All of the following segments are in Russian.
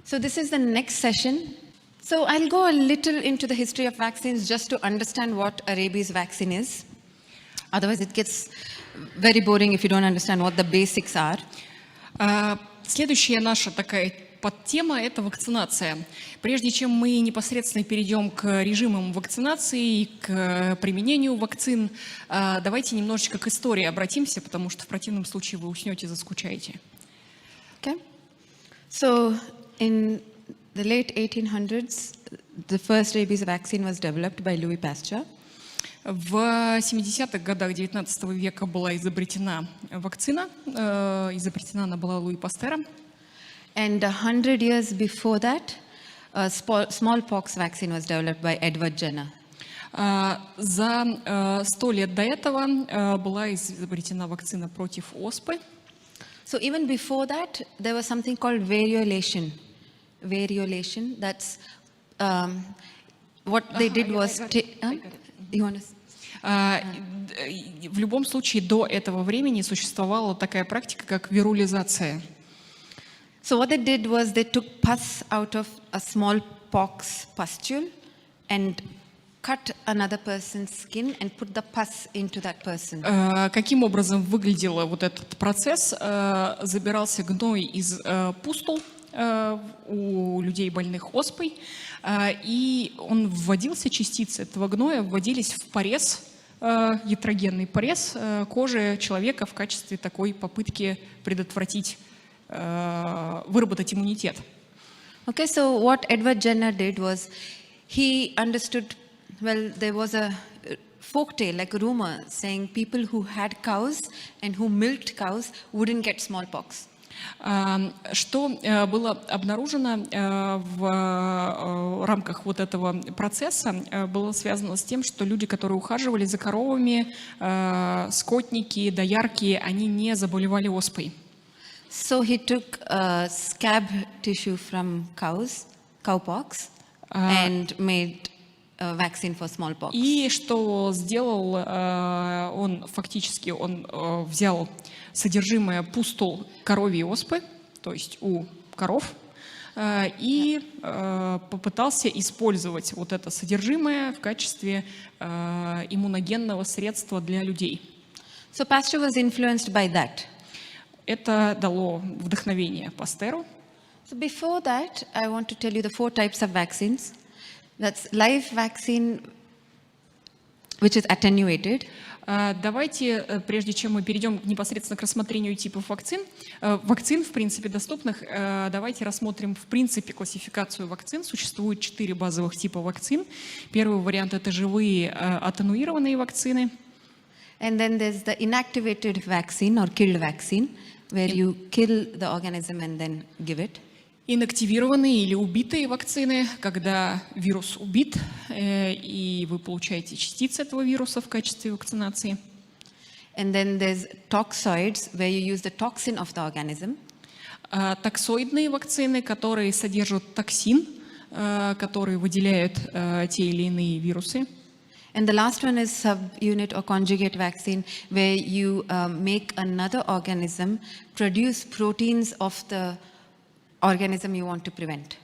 So this is the next session. So I'll go a little into the history of vaccines just to understand what a rabies vaccine is. Otherwise, it gets very boring if you don't understand what the basics are. Следующая наша такая подтема – это вакцинация. Прежде чем мы непосредственно перейдем к режимам вакцинации и к применению вакцин, давайте немножечко к истории обратимся, потому что в противном случае вы уснете, заскучаете. Okay. So in the late 1800s, the first rabies vaccine was developed by Louis Pasteur. В 70-х годах 19 века была изобретена вакцина. Изобретена она была Луи Пастером. And 100 years before that, a smallpox vaccine was developed by Edward Jenner. За 100 лет до этого была изобретена вакцина против оспы. So even before that, there was something called variolation. Variolation, that's what they did was... You want to... В любом случае, до этого времени существовала такая практика, как вирулизация. So what they did was they took pus out of a smallpox pustule and cut another person's skin and put the pus into that person. Каким образом выглядел вот этот процесс? Забирался гной из пустул у людей, больных оспой, и он вводился, частицы этого гноя вводились в порез, ятрогенный порез кожи человека в качестве такой попытки предотвратить, выработать иммунитет. Okay, so what Edward Jenner did was he understood, well, there was a folktale, like a rumor, saying people who had cows and who milked cows wouldn't get smallpox. Что было обнаружено в рамках вот этого процесса, было связано с тем, что люди, которые ухаживали за коровами, скотники, доярки, они не заболевали оспой. So he took scab tissue from cows, cowpox, and made a vaccine for smallpox. И что сделал, он фактически взял содержимое пустул коровьей оспы, то есть у коров, и попытался использовать вот это содержимое в качестве иммуногенного средства для людей. So Pasteur was influenced by that. Это дало вдохновение Пастеру. So before that, I want to tell you the 4 types of vaccines. That's live vaccine, which is attenuated. Давайте, прежде чем мы перейдем непосредственно к рассмотрению типов вакцин, в принципе, доступных, давайте рассмотрим, в принципе, классификацию вакцин. Существует 4 базовых типа вакцин. Первый вариант – это живые аттенуированные вакцины. And then there's the inactivated vaccine or killed vaccine, where you kill the organism and then give it. Инактивированные или убитые вакцины, когда вирус убит, и вы получаете частицы этого вируса в качестве вакцинации. And then there's toxoids, where you use the toxin of the organism. Токсоидные вакцины, которые содержат токсин, который выделяют те или иные вирусы. And the last one is subunit or conjugate vaccine, where you make another organism produce proteins of the organism you want to prevent.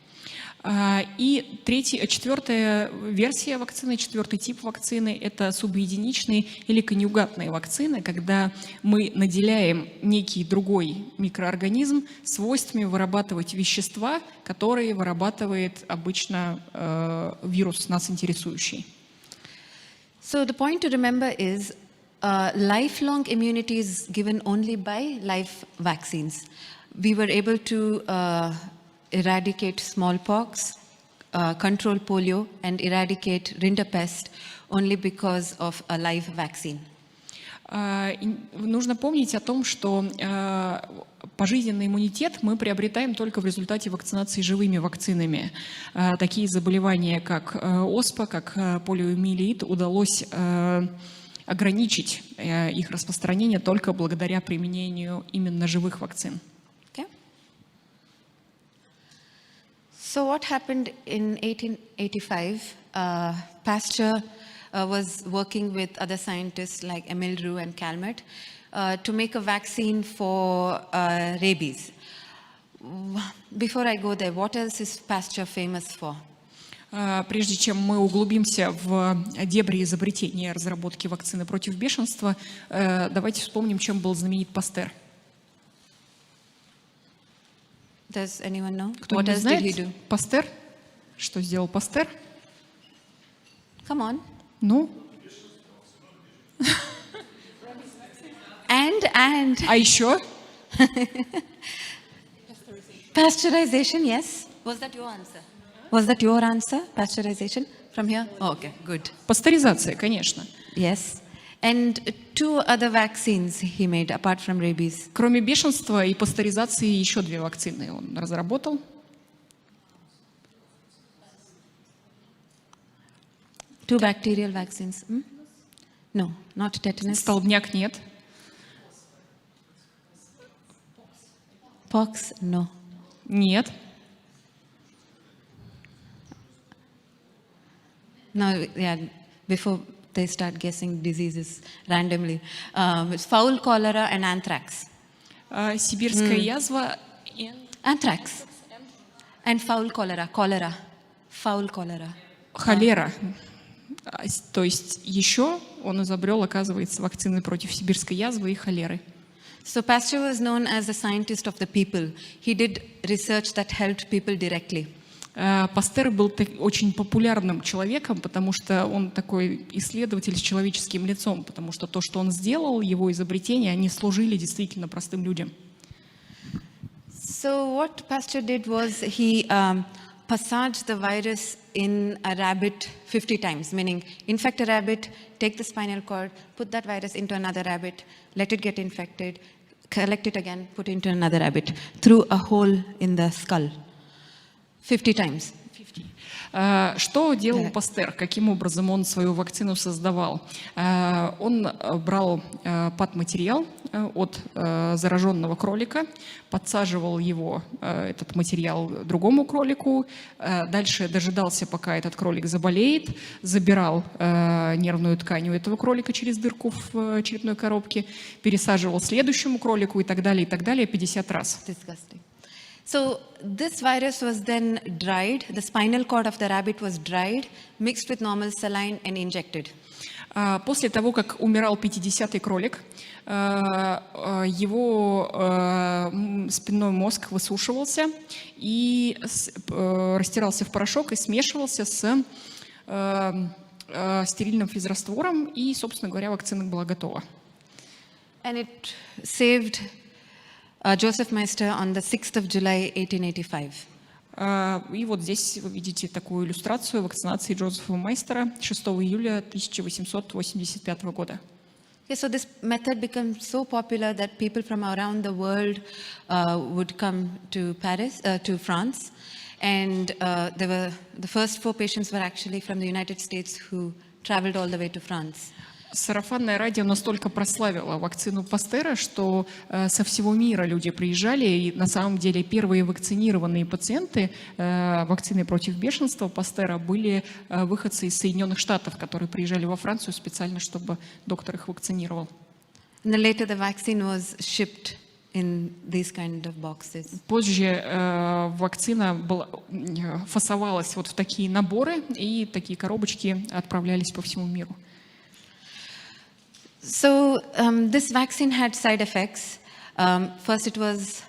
И четвертая версия вакцины, четвертый тип вакцины – это субъединичные или конъюгатные вакцины, когда мы наделяем некий другой микроорганизм свойствами вырабатывать вещества, которые вырабатывает обычно вирус, нас интересующий. So the point to remember is lifelong immunity is given only by live vaccines. We were able to eradicate smallpox, control polio, and eradicate rinderpest only because of a live vaccine. Нужно помнить о том, что пожизненный иммунитет мы приобретаем только в результате вакцинации живыми вакцинами. Такие заболевания, как оспа, как полиомиелит, удалось ограничить их распространение только благодаря применению именно живых вакцин. So what happened in 1885? Pasteur was working with other scientists like Emil Roux and Calmette to make a vaccine for rabies. before I go there, what else is Pasteur famous for? Прежде чем мы углубимся в дебри изобретения и разработки вакцины против бешенства, давайте вспомним, чем был знаменит Пастер. Does anyone know? Кто-нибудь What else знает? did he do? Пастер? Что сделал Пастер? Come on. Ну? And А еще? pasteurization, yes. Was that your answer? Was that your answer? Pasteurization from here? Oh, okay, good. Пастеризация, конечно. Yes. And 2 other vaccines he made apart from rabies. Кроме бешенства и пастеризации еще 2 вакцины он разработал. Two bacterial vaccines. Hmm? No, not tetanus. Столбняк нет. Pox, no. Нет. No, yeah, before they start guessing diseases randomly. It's foul cholera and anthrax. Сибирская язва. Anthrax. And foul cholera. Cholera. Foul cholera. Холера. То есть еще он изобрел, оказывается, вакцины против сибирской язвы и холеры. So Pasteur was known as the scientist of the people. He did research that helped people directly. Пастер был очень популярным человеком, потому что он такой исследователь с человеческим лицом, потому что то, что он сделал, его изобретения, они служили действительно простым людям. So what Pasteur did was he passaged the virus in a rabbit 50 times, meaning infect a rabbit, take the spinal cord, put that virus into another rabbit, let it get infected, collect it again, put it into another rabbit, through a hole in the skull. 50 times. Что делал Пастер? Каким образом он свою вакцину создавал? Он брал патматериал от зараженного кролика, подсаживал его, этот материал, другому кролику, дальше дожидался, пока этот кролик заболеет, забирал нервную ткань у этого кролика через дырку в черепной коробке, пересаживал следующему кролику и так далее, 50 раз. Disgusting. So this virus was then dried, the spinal cord of the rabbit was dried, mixed with normal saline and injected. После того, как умирал 50-й кролик, его спинной мозг высушивался и растирался в порошок и смешивался с стерильным физраствором, и, собственно говоря, вакцина была готова. And it saved Joseph Meister on the 6th of July 1885. И вот здесь вы видите такую иллюстрацию вакцинации Джозефа Мейстера 6 июля 1885 года. Okay, so this method became so popular that people from around the world would come to Paris, to France, and the first 4 patients were actually from the United States who traveled all the way to France. Сарафанное радио настолько прославило вакцину Пастера, что со всего мира люди приезжали, и на самом деле первые вакцинированные пациенты вакциной против бешенства Пастера были выходцы из Соединенных Штатов, которые приезжали во Францию специально, чтобы доктор их вакцинировал. And then later the vaccine was shipped in these kind of boxes. Позже вакцина фасовалась вот в такие наборы, и такие коробочки отправлялись по всему миру. So this vaccine had side effects. First, it was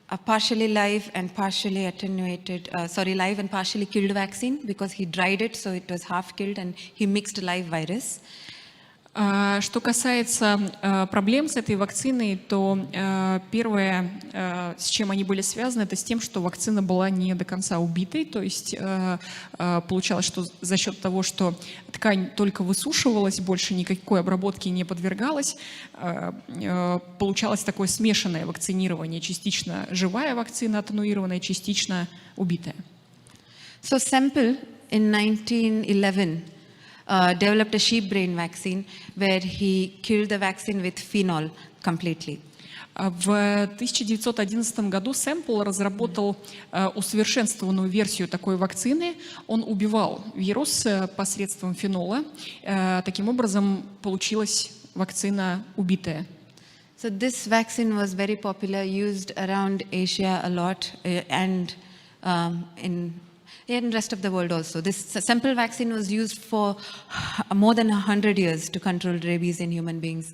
a partially live and partially attenuated, live and partially killed vaccine because he dried it, so it was half killed, and he mixed a live virus. Что касается проблем с этой вакциной, то первое, с чем они были связаны, это с тем, что вакцина была не до конца убитой, то есть получалось, что за счет того, что ткань только высушивалась, больше никакой обработке не подвергалась, получалось такое смешанное вакцинирование, частично живая вакцина атенуированная, частично убитая. So Semple in 1911 developed a sheep brain vaccine where he killed the vaccine with phenol completely. В 1911 году Сэмпл разработал усовершенствованную версию такой вакцины. Он убивал вирус посредством фенола. Таким образом, получилась вакцина убитая. So this vaccine was very popular, used around Asia a lot, and in rest of the world also. This simple vaccine was used for more than 100 years to control rabies in human beings.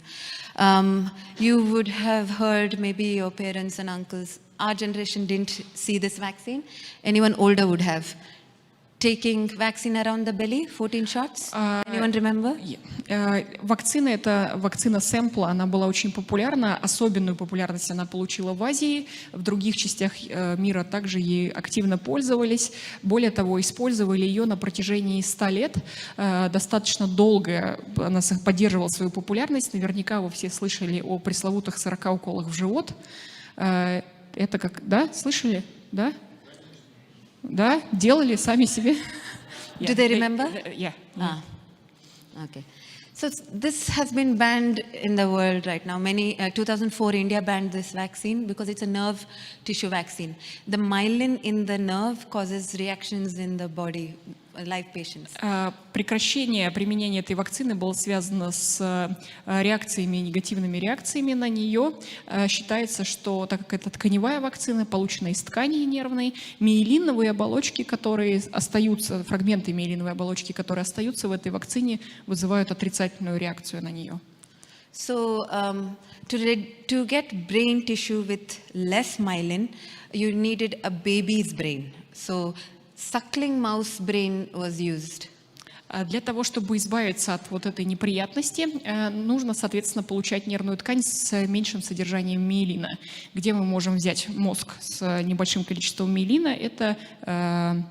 You would have heard, maybe your parents and uncles, our generation didn't see this vaccine. Anyone older would have. Taking vaccine around the belly, 14 shots. Anyone remember? Вакцина, это вакцина сэмпла, она была очень популярна. Особенную популярность она получила в Азии. В других частях мира также ей активно пользовались. Более того, использовали ее на протяжении 100 лет. Достаточно долго она поддерживала свою популярность. Наверняка вы все слышали о пресловутых 40 уколах в живот. Это как, да, слышали? Да? Да, делали сами себе. Do they remember? Yeah. Okay. So this has been banned in the world right now. 2004 India banned this vaccine because it's a nerve tissue vaccine. The myelin in the nerve causes reactions in the body, live patients. Прекращение применения этой вакцины было связано с реакциями, негативными реакциями на нее. Считается, что так как это тканевая вакцина, получена из ткани нервной, миелиновые оболочки, которые остаются, фрагменты миелиновой оболочки, которые остаются в этой вакцине, вызывают отрицательную реакцию на нее. So to get brain tissue with less myelin, you needed a baby's brain. So suckling mouse brain was used. Для того, чтобы избавиться от вот этой неприятности, нужно, соответственно, получать нервную ткань с меньшим содержанием миелина. Где мы можем взять мозг с небольшим количеством миелина? Это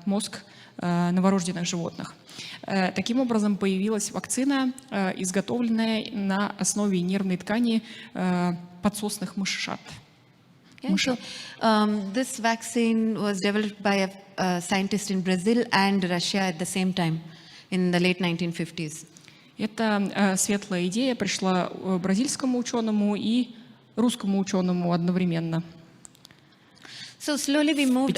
мозг новорожденных животных. Таким образом, появилась вакцина, изготовленная на основе нервной ткани подсосных мышат. Okay, so this vaccine was developed by a scientist in Brazil and Russia at the same time in the late 1950s. Эта светлая идея пришла бразильскому ученому и русскому ученому одновременно. So slowly we moved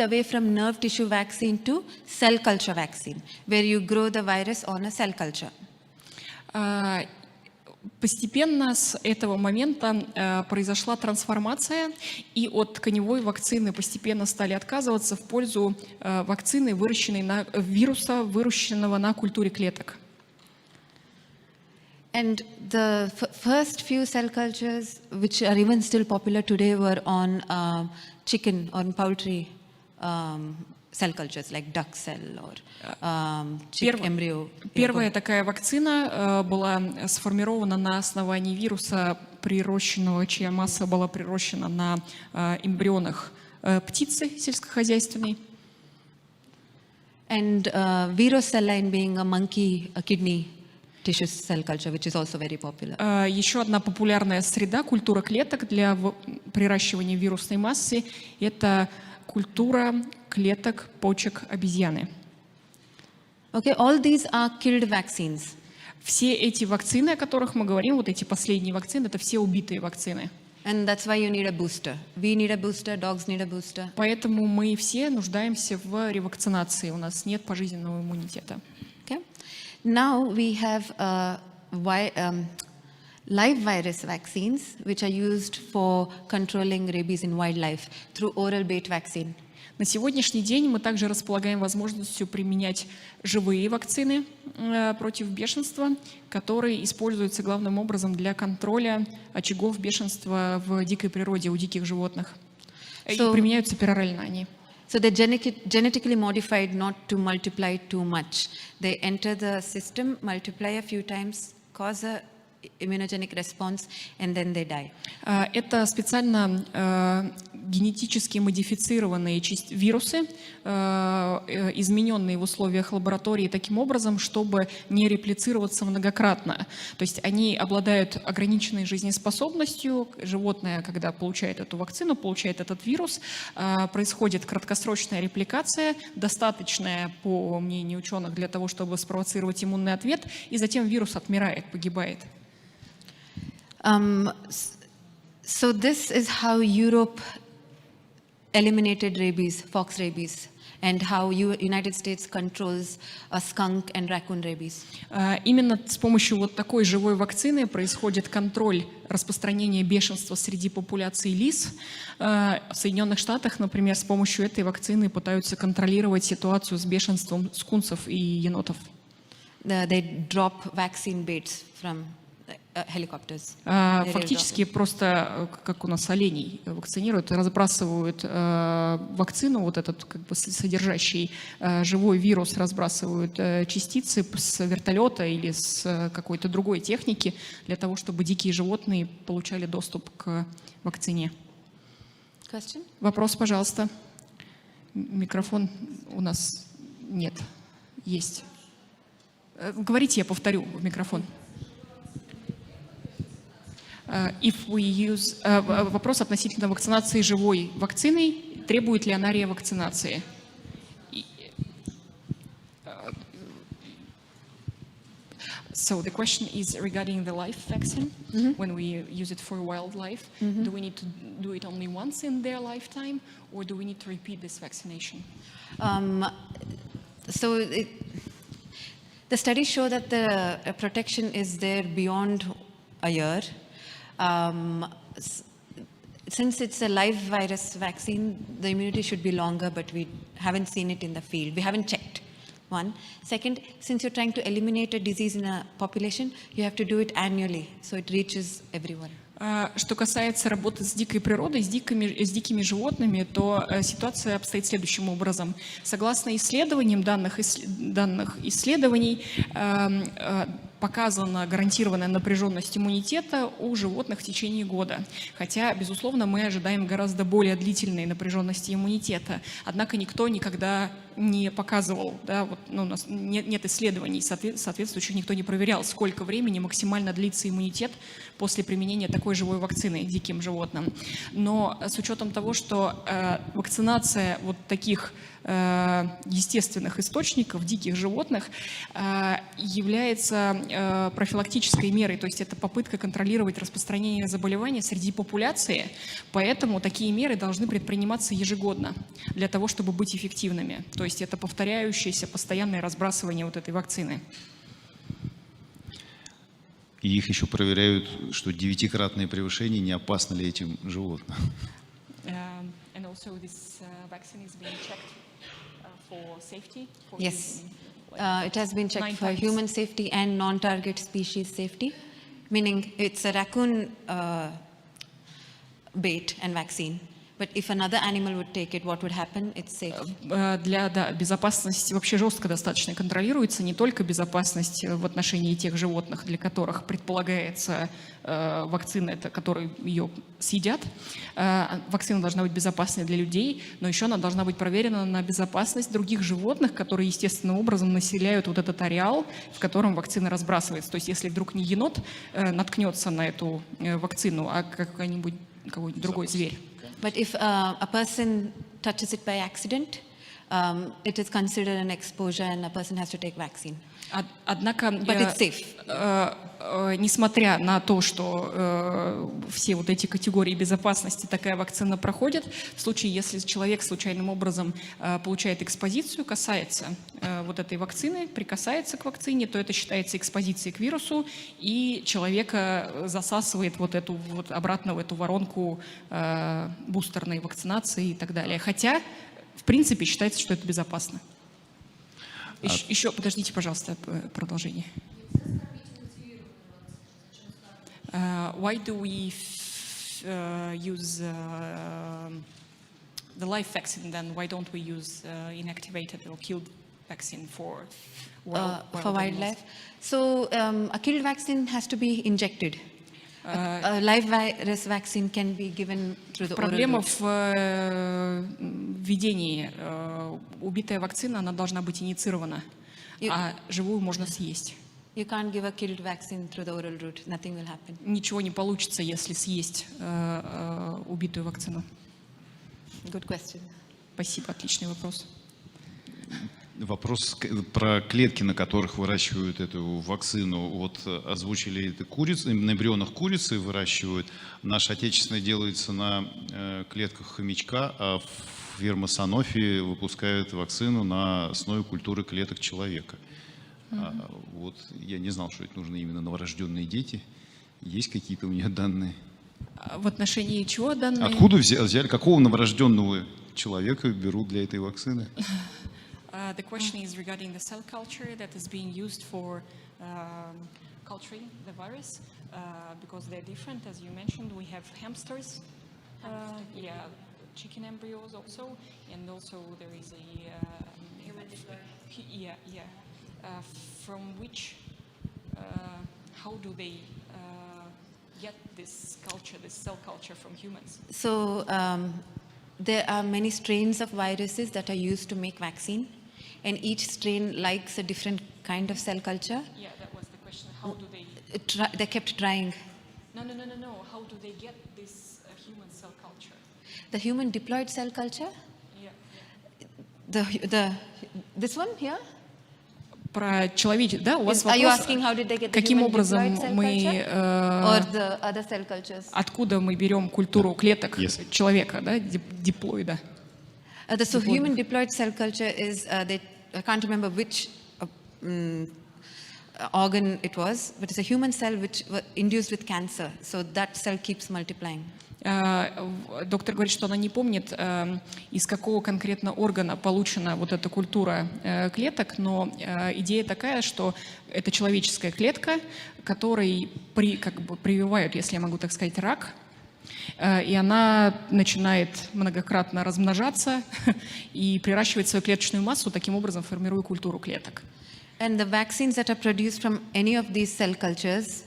away from nerve tissue vaccine to cell culture vaccine, where you grow the virus on a cell culture. Постепенно с этого момента произошла трансформация, и от тканевой вакцины постепенно стали отказываться в пользу вакцины, вируса, выращенного на культуре клеток. And the first few cell cultures, which are even still popular today, were on chicken or poultry cell cultures, like duck cell or embryo. Первая такая вакцина была сформирована на основании вируса, прирощенного, чья масса была прирощена на эмбрионах птицы сельскохозяйственной. And viruseline being a monkey kidney tissue cell culture, which is also very popular. Еще одна популярная среда, культура клеток для приращивания вирусной массы, это культура клеток почек обезьяны. Okay, all these are killed vaccines. Все эти вакцины, о которых мы говорим, вот эти последние вакцины, это все убитые вакцины. And that's why you need a booster. We need a booster, dogs need a booster. Поэтому мы все нуждаемся в ревакцинации. У нас нет пожизненного иммунитета. Okay. Now we have live virus vaccines, which are used for controlling rabies in wildlife through oral bait vaccine. На сегодняшний день мы также располагаем возможностью применять живые вакцины против бешенства, которые используются главным образом для контроля очагов бешенства в дикой природе у диких животных. И применяются перорально они. So they're genetically modified not to multiply too much. They enter the system, multiply a few times, cause a immunogenic response, and then they die. Это специально генетически модифицированные вирусы, измененные в условиях лаборатории таким образом, чтобы не реплицироваться многократно. То есть они обладают ограниченной жизнеспособностью. Животное, когда получает эту вакцину, получает этот вирус, происходит краткосрочная репликация, достаточная, по мнению ученых, для того, чтобы спровоцировать иммунный ответ, и затем вирус отмирает, погибает. So this is how Europe eliminated rabies, fox rabies. and how United States controls skunk and raccoon rabies. Именно с помощью вот такой живой вакцины происходит контроль распространения бешенства среди популяции лис. В Соединенных Штатах, например, с помощью этой вакцины пытаются контролировать ситуацию с бешенством скунсов и енотов. They drop vaccine baits from helicopters. Фактически просто, как у нас оленей вакцинируют, разбрасывают вакцину, вот этот как бы содержащий живой вирус, разбрасывают частицы с вертолета или с какой-то другой техники для того, чтобы дикие животные получали доступ к вакцине. Question? Вопрос, пожалуйста. Микрофон у нас нет. Есть. Говорите, я повторю в микрофон. Вопрос относительно вакцинации живой вакциной. Требует ли она ревакцинации? So the question is regarding the live vaccine. When we use it for wildlife, do we need to do it only once in their lifetime, or do we need to repeat this vaccination? The studies show that the protection is there beyond a year. Since it's a live virus vaccine, the immunity should be longer, but we haven't seen it in the field. We haven't checked. One. Second, since you're trying to eliminate a disease in a population, you have to do it annually, so it reaches everyone. Что касается работы с дикой природой, с дикими животными, то ситуация обстоит следующим образом. Согласно исследованиям, данных исследований, показана гарантированная напряженность иммунитета у животных в течение года. Хотя, безусловно, мы ожидаем гораздо более длительной напряженности иммунитета. Однако никто никогда не показывал, да, вот, у нас нет исследований соответствующих, никто не проверял, сколько времени максимально длится иммунитет после применения такой живой вакцины диким животным. Но с учетом того, что вакцинация вот таких естественных источников диких животных является профилактической мерой, то есть это попытка контролировать распространение заболевания среди популяции, поэтому такие меры должны предприниматься ежегодно для того, чтобы быть эффективными. То есть это повторяющееся постоянное разбрасывание вот этой вакцины. И их еще проверяют, что 9-кратное превышение, не опасно ли этим животным. And also this vaccine is being checked for safety. Yes, it has been checked for human safety and non-target species safety, meaning it's a raccoon bait and vaccine. But if another animal would take it, what would happen? It's safe. Для безопасности вообще жестко достаточно контролируется, не только безопасность в отношении тех животных, для которых предполагается вакцина, которые ее съедят. Вакцина должна быть безопасной для людей, но еще она должна быть проверена на безопасность других животных, которые естественным образом населяют вот этот ареал, в котором вакцина разбрасывается. То есть если вдруг не енот наткнется на эту вакцину, а какой-нибудь другой зверь. But if a person touches it by accident, it is considered an exposure and a person has to take vaccine. Однако, But it's safe. Несмотря на то, что все вот эти категории безопасности такая вакцина проходит, в случае, если человек случайным образом получает экспозицию, касается вот этой вакцины, прикасается к вакцине, то это считается экспозицией к вирусу, и человека засасывает вот эту вот обратно в эту воронку бустерной вакцинации и так далее. Хотя, в принципе, считается, что это безопасно. Еще, подождите, пожалуйста, продолжение. Why do we use the live vaccine then? Why don't we use inactivated or killed vaccine for wildlife? So a killed vaccine has to be injected. A live virus vaccine can be given through the oral route. Проблема в введении. Убитая вакцина, она должна быть инициирована, а живую можно съесть. You can't give a killed vaccine through the oral route. Nothing will happen. Ничего не получится, если съесть убитую вакцину. Good question. Спасибо, отличный вопрос. Вопрос про клетки, на которых выращивают эту вакцину. Вот озвучили это курицы, на эмбрионах курицы выращивают. Наше отечественное делается на клетках хомячка, а фирма Sanofi выпускает вакцину на основе культуры клеток человека. Вот я не знал, что это нужны именно новорожденные дети. Есть какие-то у меня данные? В отношении чего данные? Откуда взяли, какого новорожденного человека берут для этой вакцины? The question is regarding the cell culture that is being used for culturing the virus, because they're different, as you mentioned. We have hamsters, chicken embryos also, and also there is a from which, how do they get this culture, this cell culture from humans? So there are many strains of viruses that are used to make vaccine, and each strain likes a different kind of cell culture. Yeah, that was the question. How do they? They kept trying. No. How do they get this human cell culture? The human diploid cell culture. Yeah. This one here. Про человеческий, да? У вас Are you вопрос, asking how did they get the каким human образом diploid cell мы, culture? Or the other cell cultures? откуда мы берем культуру клеток человека, да, диплоида? So human diploid cell culture is, I can't remember which organ it was, but it's a human cell which was induced with cancer. So that cell keeps multiplying. Доктор говорит, что она не помнит, из какого конкретно органа получена вот эта культура клеток, но идея такая, что это человеческая клетка, которой прививают, если я могу так сказать, рак, и она начинает многократно размножаться и приращивать свою клеточную массу, таким образом формируя культуру клеток. And the vaccines that are produced from any of these cell cultures,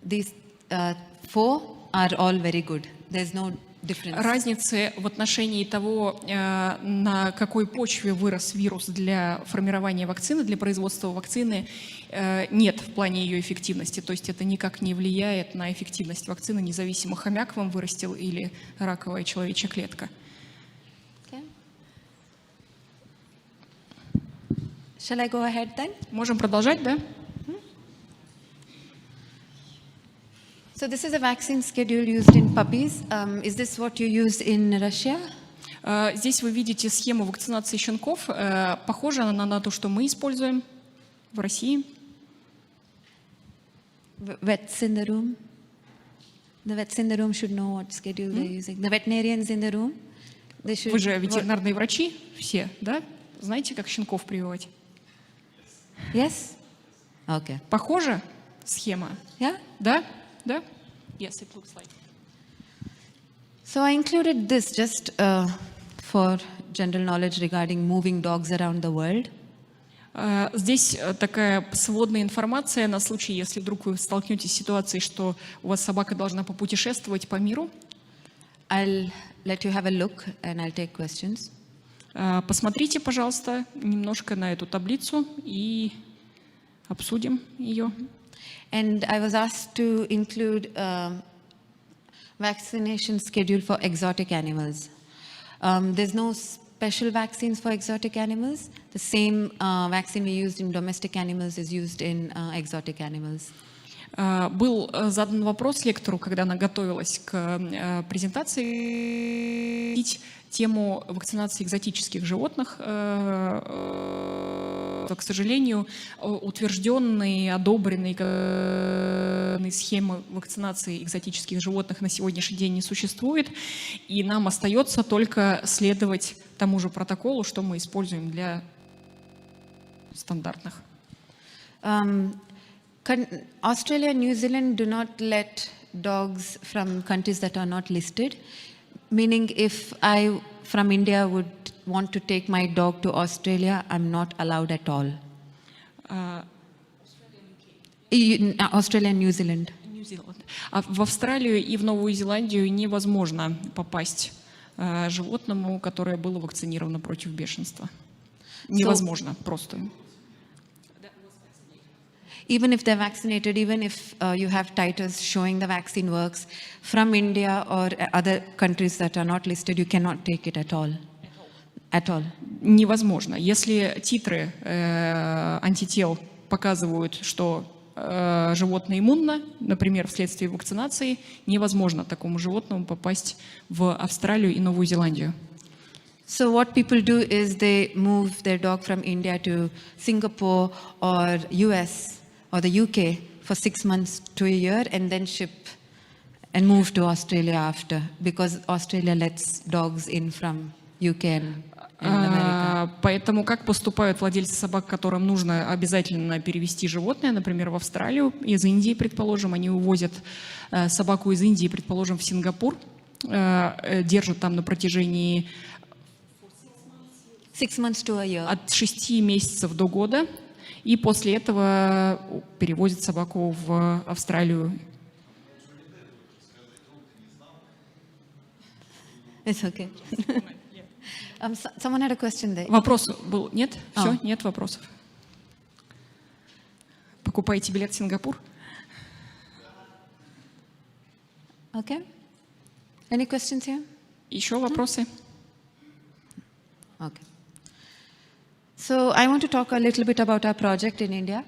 these 4 are all very good. There's no difference. Разницы в отношении того, на какой почве вырос вирус для формирования вакцины, для производства вакцины, нет в плане ее эффективности. То есть это никак не влияет на эффективность вакцины, независимо, хомяк вам вырастил или раковая человечья клетка. Okay. Shall I go ahead then? Можем продолжать, да? So this is a vaccine schedule used in puppies. Is this what you use in Russia? Здесь вы видите схему вакцинации щенков. Похожа она на то, что мы используем в России. Vets in the room? The vets in the room should know what schedule they're using. The veterinarians in the room? They should... Вы же ветеринарные врачи все, да? Знаете, как щенков прививать? Yes? Okay. Похожа схема? Yeah? Да? Да? Yes, it looks like. So I included this just for general knowledge regarding moving dogs around the world. Здесь такая сводная информация на случай, если вдруг вы столкнетесь с ситуацией, что у вас собака должна попутешествовать по миру. I'll let you have a look and I'll take questions. Посмотрите, пожалуйста, немножко на эту таблицу и обсудим ее. And I was asked to include vaccination schedule for exotic animals. There's no special vaccines for exotic animals. The same vaccine we used in domestic animals is used in exotic animals. Был задан вопрос лектору, когда она готовилась к презентации, тему вакцинации экзотических животных. К сожалению, утвержденные, одобренные схемы вакцинации экзотических животных на сегодняшний день не существует, и нам остается только следовать тому же протоколу, что мы используем для стандартных. Australia and New Zealand do not let dogs from countries that are not listed, meaning if I from India would want to take my dog to Australia, I'm not allowed at all. Australia and New Zealand. В Австралию и в Новую Зеландию невозможно попасть животному, которое было вакцинировано против бешенства. Невозможно просто. Even if they're vaccinated, even if you have titers showing the vaccine works, from India or other countries that are not listed, you cannot take it at all. At all. Невозможно. Если титры антител показывают, что животное иммунно, например, вследствие вакцинации, невозможно такому животному попасть в Австралию и Новую Зеландию. So what people do is they move their dog from India to Singapore or US or the UK for 6 months to a year and then ship and move to Australia after, because Australia lets dogs in from UK and America. Поэтому как поступают владельцы собак, которым нужно обязательно перевести животное, например, в Австралию, из Индии, предположим, они увозят собаку из Индии, предположим, в Сингапур, держат там на протяжении 6 months to a year. от 6 месяцев до года, и после этого перевозят собаку в Австралию. It's okay. Someone had a question there. Вопрос был? Нет? Все? А. Нет вопросов? Покупаете билет в Сингапур? Okay. Any questions here? Еще вопросы? Okay. So I want to talk a little bit about our project in India.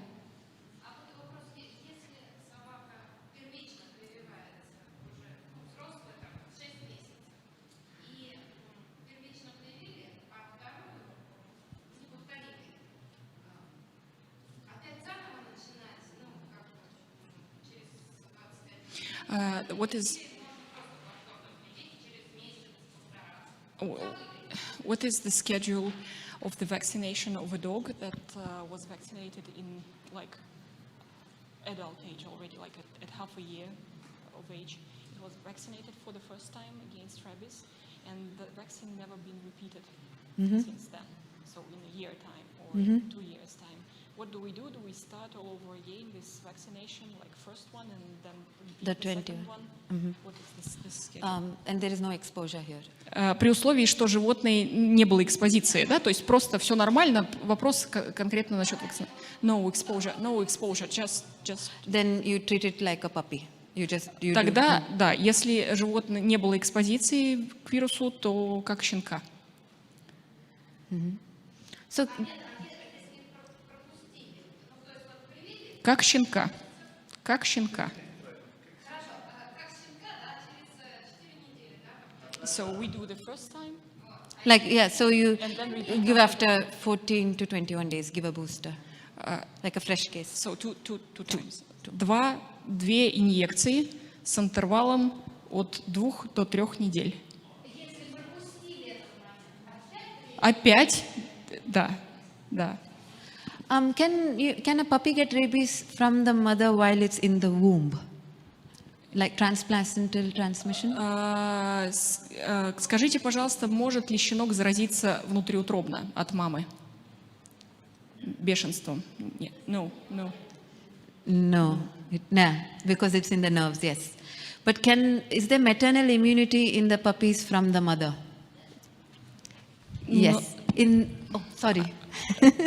What is the schedule of the vaccination of a dog that was vaccinated in like adult age already, like at half a year of age? It was vaccinated for the first time against rabies, and the vaccine never been repeated since then. So in a year time or 2 years time. What do we do? Do we start all over again this vaccination, like first one and then repeat The the 20 second one? What is this schedule? And there is no exposure here. При условии, что животное не было экспозиции, да, то есть просто все нормально. Вопрос конкретно насчет вакцины. No exposure, just. Then you treat it like a puppy. You Тогда, да, если животное не было экспозиции к вирусу, то как щенка. So Как щенка. Как щенка. So we do the first time. like, yeah, so you And then we give after 14 to 21 days, give a booster, like a fresh case. So two times. Две инъекции с интервалом от 2 до 3 недель. Опять? Да. Can a puppy get rabies from the mother while it's in the womb? Like transplacental transmission? Скажите, пожалуйста, может ли щенок заразиться внутриутробно от мамы? Бешенством? Нет. No. No, because it's in the nerves, yes. But is there maternal immunity in the puppies from the mother? Yes. Sorry.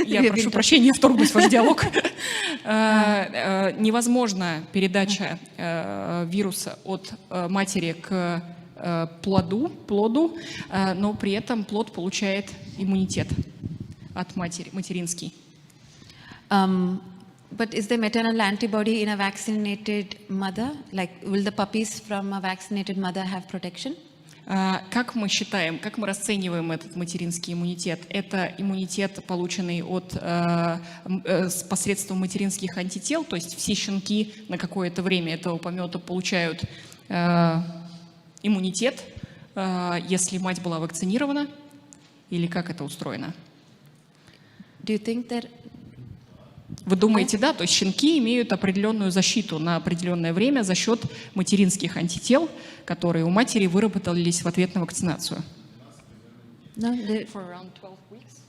Я прошу прощения, вторгнусь в ваш диалог. Невозможна передача вируса от матери к плоду, но при этом плод получает иммунитет от матери, материнский. But is there maternal antibody in a vaccinated mother? Like, will the puppies from a vaccinated mother have protection? Как мы считаем, как мы расцениваем этот материнский иммунитет? Это иммунитет, полученный посредством материнских антител, то есть все щенки на какое-то время этого помета получают иммунитет, если мать была вакцинирована, или как это устроено? Do you think that? Вы думаете, да? То есть щенки имеют определенную защиту на определенное время за счет материнских антител, которые у матери выработались в ответ на вакцинацию. No, For around 12 weeks.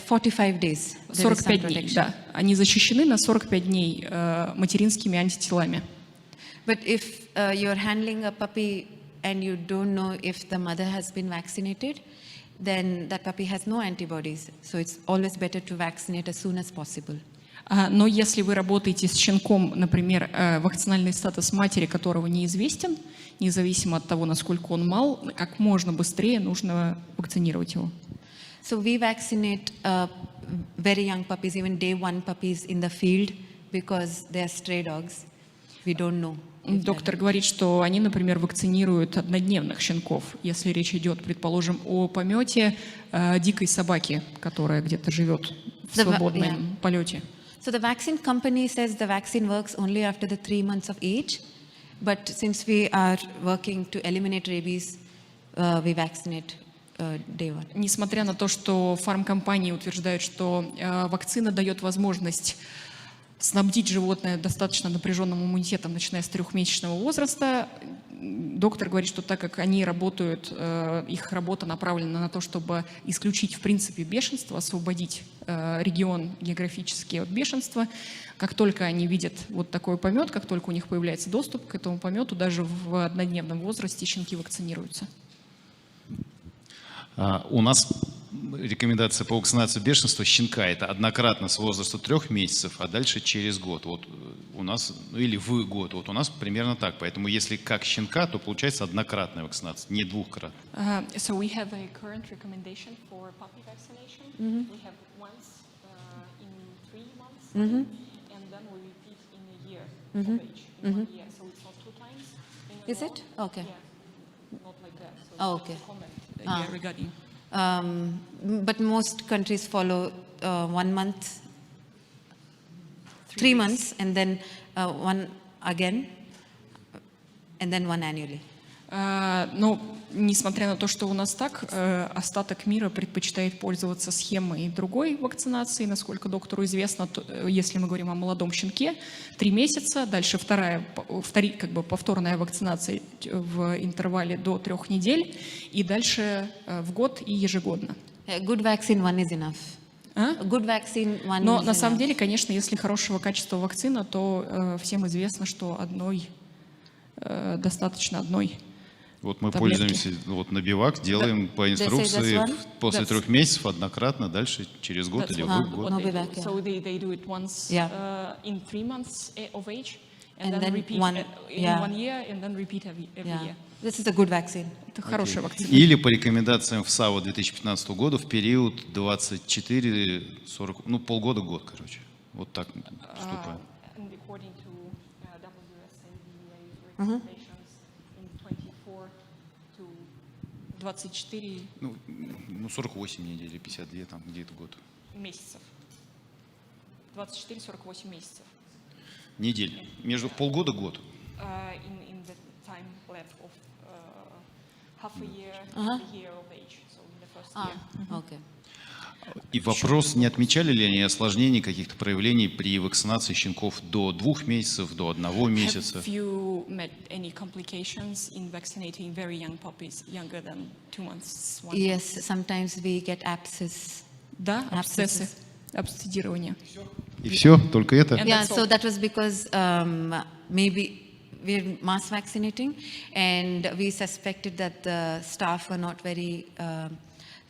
45 days. 45 дней, да. Они защищены на 45 дней материнскими антителами. But if you're handling a puppy and you don't know if the mother has been vaccinated, then that puppy has no antibodies. So it's always better to vaccinate as soon as possible. Но если вы работаете с щенком, например, вакцинальный статус матери которого неизвестен, независимо от того, насколько он мал, как можно быстрее нужно вакцинировать его. So we vaccinate very young puppies, even day one puppies in the field, because they're stray dogs. We don't know. Доктор говорит, что они, например, вакцинируют однодневных щенков, если речь идет, предположим, о помете дикой собаки, которая где-то живет в свободном полете. So the vaccine company says the vaccine works only after the 3 months of age, but since we are working to eliminate rabies, we vaccinate day one. Несмотря на то, что фармкомпании утверждают, что вакцина дает возможность снабдить животное достаточно напряженным иммунитетом, начиная с 3-месячного возраста, доктор говорит, что так как они работают, их работа направлена на то, чтобы исключить в принципе бешенство, освободить регион географически от бешенства, как только они видят вот такой помет, как только у них появляется доступ к этому помету, даже в однодневном возрасте щенки вакцинируются. У нас рекомендация по вакцинации бешенства щенка – это однократно с возраста 3 месяцев, а дальше через год. Вот у нас, или в год. Вот у нас примерно так. Поэтому если как щенка, то получается однократная вакцинация, не двухкратная. So we have a current recommendation for puppy vaccination. We have once in 3 months, and then we repeat in a year of age, in 1 year. So it's not 2 times in a Is row. it? Okay. Yeah, not like that. So Oh, that's okay. a comment here regarding. But most countries follow 1 month, 3 months, and then 1 again, and then 1 annually. Но, несмотря на то, что у нас так, остаток мира предпочитает пользоваться схемой другой вакцинации. Насколько доктору известно, если мы говорим о молодом щенке, 3 месяца, дальше повторная вакцинация в интервале до 3 недель, и дальше в год и ежегодно. A good vaccine, 1 is enough. A good vaccine, 1 Но is на самом enough. деле, конечно, если хорошего качества вакцина, то всем известно, что достаточно одной. Вот мы таблетки. пользуемся вот на бивак, делаем по инструкции that's one? после 3 месяцев однократно, дальше через год или в год. No Bivak, yeah. So they do it once in 3 months of age, and, And then then repeat one- in yeah. 1 year, and then repeat every Yeah. year. This is a good vaccine. Это хорошая вакцина. Или по рекомендациям ФСАО 2015 года в период 24-40, ну полгода-год, короче. Вот так мы поступаем. And according to WSNDA's recommendations, in 24 to 24 Ну 48 недель, 52, там где-то год. месяцев. 24-48 месяцев. Недель. Между полгода-год. In the time length of half a year, a year of age, so in the first year. Okay. И вопрос, не отмечали ли они осложнений, каких-то проявлений при вакцинации щенков до 2 месяцев, до 1 месяца? Have you met any complications in vaccinating very young puppies, younger than 2 months? 1 Yes, sometimes we get abscess. Да, абсцессы, Abscesses. абсцедирование. И все? Только это? And Yeah, that's so all. that was because maybe we're mass vaccinating, and we suspected that the staff were not very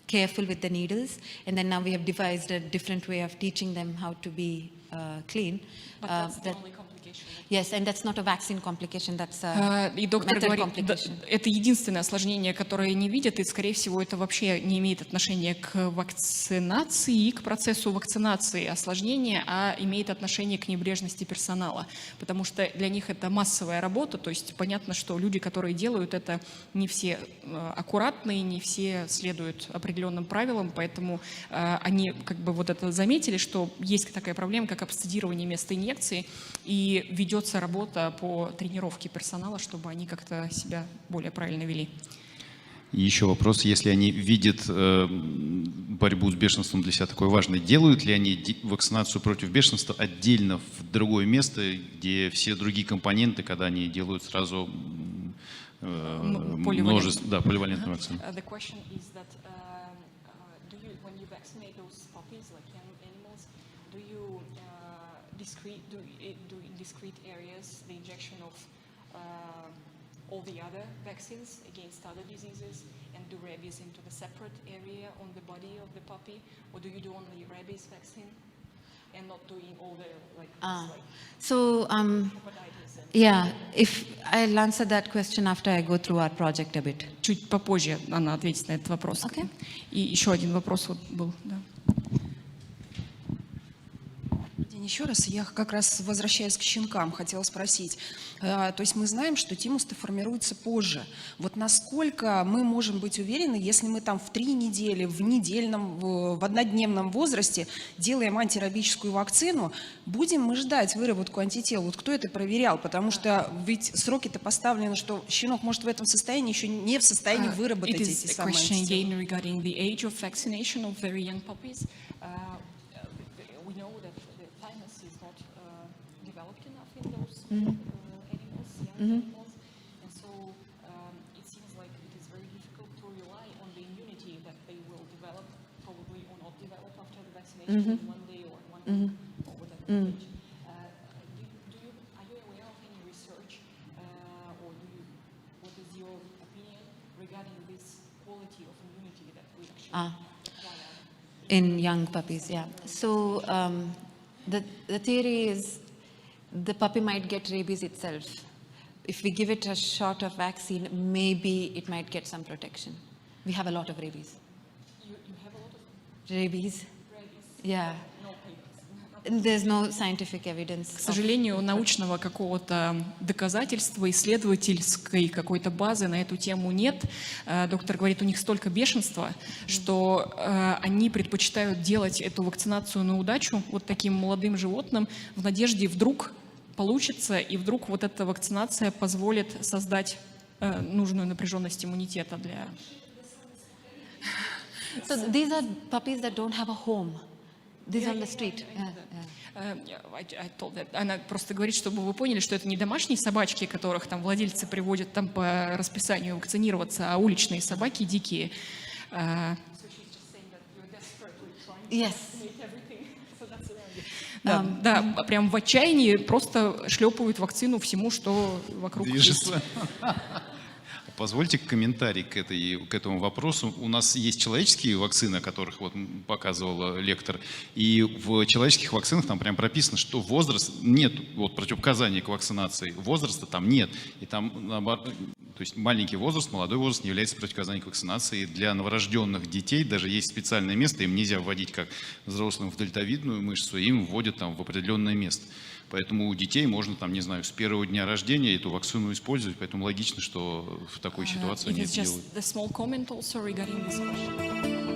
careful with the needles, and then now we have devised a different way of teaching them how to be clean. But that's the only complication. Yes, and that's not a vaccine complication, that's a И доктор method говорит, complication. это единственное осложнение, которое не видят, и, скорее всего, это вообще не имеет отношения к вакцинации и к процессу вакцинации осложнения, а имеет отношение к небрежности персонала, потому что для них это массовая работа, то есть понятно, что люди, которые делают это, не все аккуратные, не все следуют определенным правилам, поэтому они как бы вот это заметили, что есть такая проблема, как абсцедирование места инъекции, и ведется работа по тренировке персонала, чтобы они как-то себя более правильно вели. И еще вопрос, если они видят борьбу с бешенством для себя такой важной, делают ли они вакцинацию против бешенства отдельно в другое место, где все другие компоненты, когда они делают сразу множество, да, поливалентную вакцину? The question is that when you vaccinate those puppies like young animals, do you do in discrete areas the injection of all the other vaccines against other diseases and do rabies into the separate area on the body of the puppy, or do you do only rabies vaccine and not doing all the like So, hepatitis and yeah, if I'll answer that question after I go through our project a bit. Чуть попозже она ответит на этот вопрос. Okay. И еще один вопрос вот был. Да. Еще раз, я как раз возвращаясь к щенкам, хотела спросить. То есть мы знаем, что тимус-то формируется позже. Вот насколько мы можем быть уверены, если мы там в 3 недели, в недельном, в однодневном возрасте делаем антирабическую вакцину, будем мы ждать выработку антител? Вот кто это проверял? Потому что ведь сроки-то поставлены, что щенок может в этом состоянии еще не в состоянии выработать эти самые антитела. Again regarding the age of vaccination of very young puppies. We know that the thymus is not developed enough in those animals, young animals, and so it seems like it is very difficult to rely on the immunity that they will develop, probably or not develop after the vaccination in 1 day or 1 week or whatever age. Are you aware of any research, or what is your opinion regarding this quality of immunity that we actually acquire? In young puppies, yeah. So the theory is the puppy might get rabies itself. If we give it a shot of vaccine, maybe it might get some protection. We have a lot of rabies. You have a lot of Rabies? rabies. Yeah. No papers. There's no scientific evidence. К сожалению, научного какого-то доказательства, исследовательской какой-то базы на эту тему нет. Доктор говорит, у них столько бешенства, что они предпочитают делать эту вакцинацию на удачу вот таким молодым животным в надежде вдруг получится, и вдруг вот эта вакцинация позволит создать нужную напряженность иммунитета для... So these are puppies that don't have a home. These are on the street. I told that. Она просто говорит, чтобы вы поняли, что это не домашние собачки, которых там владельцы приводят там по расписанию вакцинироваться, а уличные собаки дикие. Yes. Да, прям в отчаянии просто шлепают вакцину всему, что вокруг есть. Движется. Позвольте комментарий к этому вопросу. У нас есть человеческие вакцины, о которых вот показывал лектор, и в человеческих вакцинах там прям прописано, что возраст нет, вот противопоказаний к вакцинации, возраста там нет. И там, наоборот, то есть маленький возраст, молодой возраст не является противопоказанием к вакцинации. Для новорожденных детей даже есть специальное место, им нельзя вводить как взрослым в дельтовидную мышцу, им вводят там в определенное место. Поэтому у детей можно, там, не знаю, с первого дня рождения эту вакцину использовать, поэтому логично, что в такой ситуации они это делают. Just a small comment also regarding this question.